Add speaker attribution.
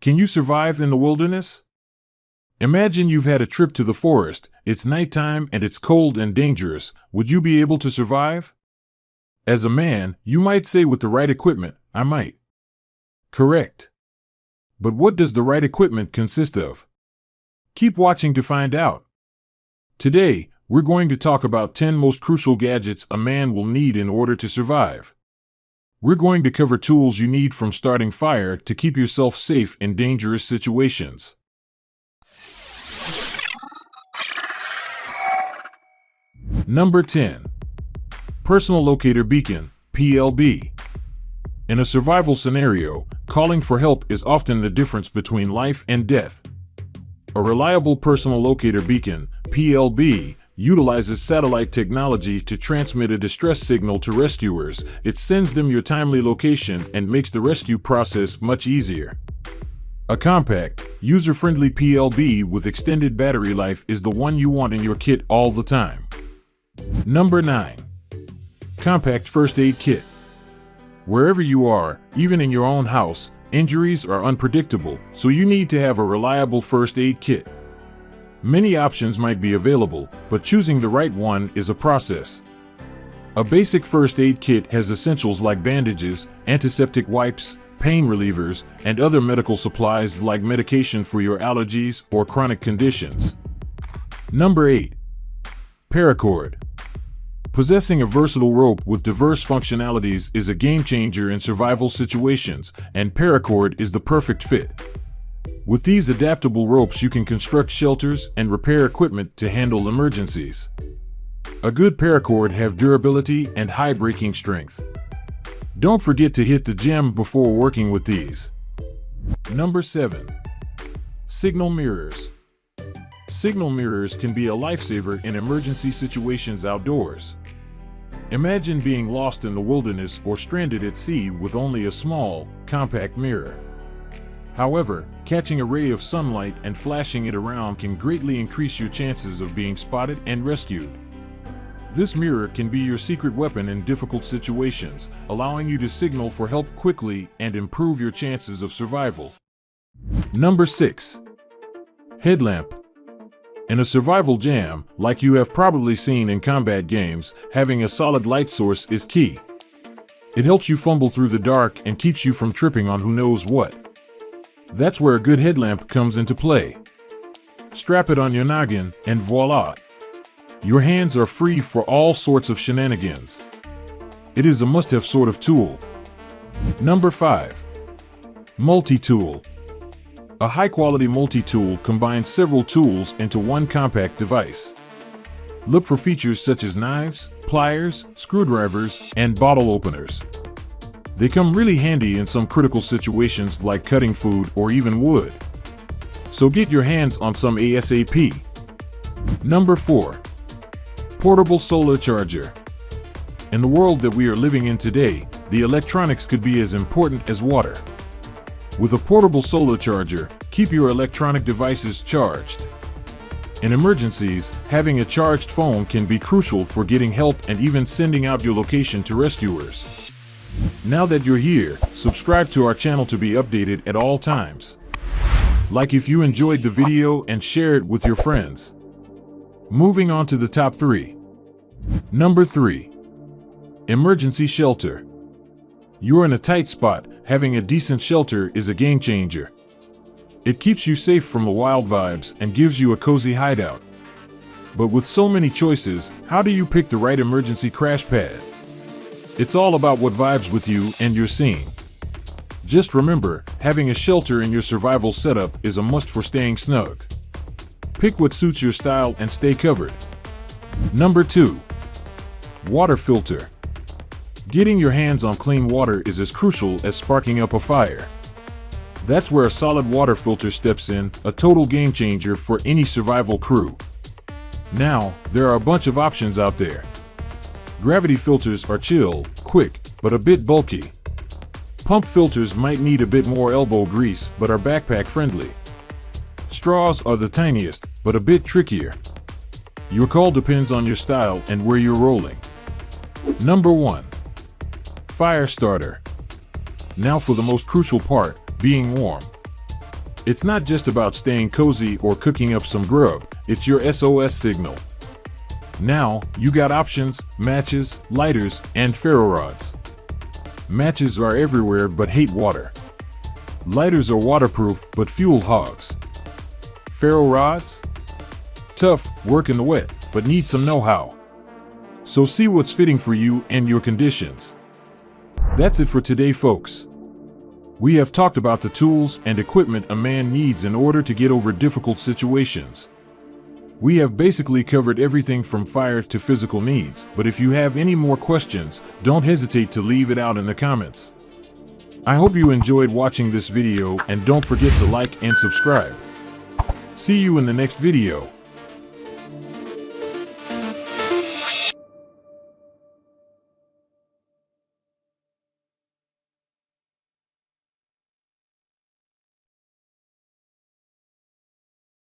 Speaker 1: Can you survive in the wilderness? Imagine you've had a trip to the forest, it's nighttime and it's cold and dangerous. Would you be able to survive? As a man, you might say with the right equipment, I might. Correct. But what does the right equipment consist of? Keep watching to find out. Today, we're going to talk about 10 most crucial gadgets a man will need in order to survive. We're going to cover tools you need from starting fire to keep yourself safe in dangerous situations. Number 10. Personal Locator Beacon, PLB. In a survival scenario, calling for help is often the difference between life and death. A reliable personal locator beacon, PLB, utilizes satellite technology to transmit a distress signal to rescuers. It sends them your timely location and makes the rescue process much easier. A compact, user-friendly PLB with extended battery life is the one you want in your kit all the time. Number 9. Compact First Aid Kit. Wherever you are, even in your own house, injuries are unpredictable, so you need to have a reliable first aid kit. Many options might be available, but choosing the right one is a process. A basic first aid kit has essentials like bandages, antiseptic wipes, pain relievers, and other medical supplies like medication for your allergies or chronic conditions. Number 8. Paracord. Possessing a versatile rope with diverse functionalities is a game changer in survival situations, and paracord is the perfect fit. With these adaptable ropes, you can construct shelters and repair equipment to handle emergencies. A good paracord has durability and high breaking strength. Don't forget to hit the gym before working with these. Number 7. Signal mirrors. Signal mirrors can be a lifesaver in emergency situations outdoors. Imagine being lost in the wilderness or stranded at sea with only a small, compact mirror. However, catching a ray of sunlight and flashing it around can greatly increase your chances of being spotted and rescued. This mirror can be your secret weapon in difficult situations, allowing you to signal for help quickly and improve your chances of survival. Number 6. Headlamp. In a survival jam, like you have probably seen in combat games, having a solid light source is key. It helps you fumble through the dark and keeps you from tripping on who knows what. That's where a good headlamp comes into play. Strap it on your noggin, and voila! Your hands are free for all sorts of shenanigans. It is a must-have sort of tool. Number 5. Multi-tool. A high-quality multi-tool combines several tools into one compact device. Look for features such as knives, pliers, screwdrivers, and bottle openers. They come really handy in some critical situations like cutting food or even wood. So get your hands on some ASAP. Number 4. Portable solar charger. In the world that we are living in today, the electronics could be as important as water. With a portable solar charger, keep your electronic devices charged. In emergencies, having a charged phone can be crucial for getting help and even sending out your location to rescuers. Now that you're here, subscribe to our channel to be updated at all times. Like if you enjoyed the video and share it with your friends. Moving on to the top 3. Number 3. Emergency shelter. You're in a tight spot, having a decent shelter is a game changer. It keeps you safe from the wild vibes and gives you a cozy hideout. But with so many choices, how do you pick the right emergency crash pad? It's all about what vibes with you and your scene. Just remember, having a shelter in your survival setup is a must for staying snug. Pick what suits your style and stay covered. Number 2. Water filter. Getting your hands on clean water is as crucial as sparking up a fire. That's where a solid water filter steps in, a total game changer for any survival crew. Now, there are a bunch of options out there. Gravity filters are chill, quick, but a bit bulky. Pump filters might need a bit more elbow grease, but are backpack friendly. Straws are the tiniest, but a bit trickier. Your call depends on your style and where you're rolling. Number 1. Fire starter. Now for the most crucial part, being warm. It's not just about staying cozy or cooking up some grub, it's your SOS signal. Now, you got options, matches, lighters, and ferro rods. Matches are everywhere but hate water. Lighters are waterproof but fuel hogs. Ferro rods? Tough, work in the wet, but need some know-how. So see what's fitting for you and your conditions. That's it for today, folks. We have talked about the tools and equipment a man needs in order to get over difficult situations. We have basically covered everything from fire to physical needs, but if you have any more questions, don't hesitate to leave it out in the comments. I hope you enjoyed watching this video, and don't forget to like and subscribe. See you in the next video.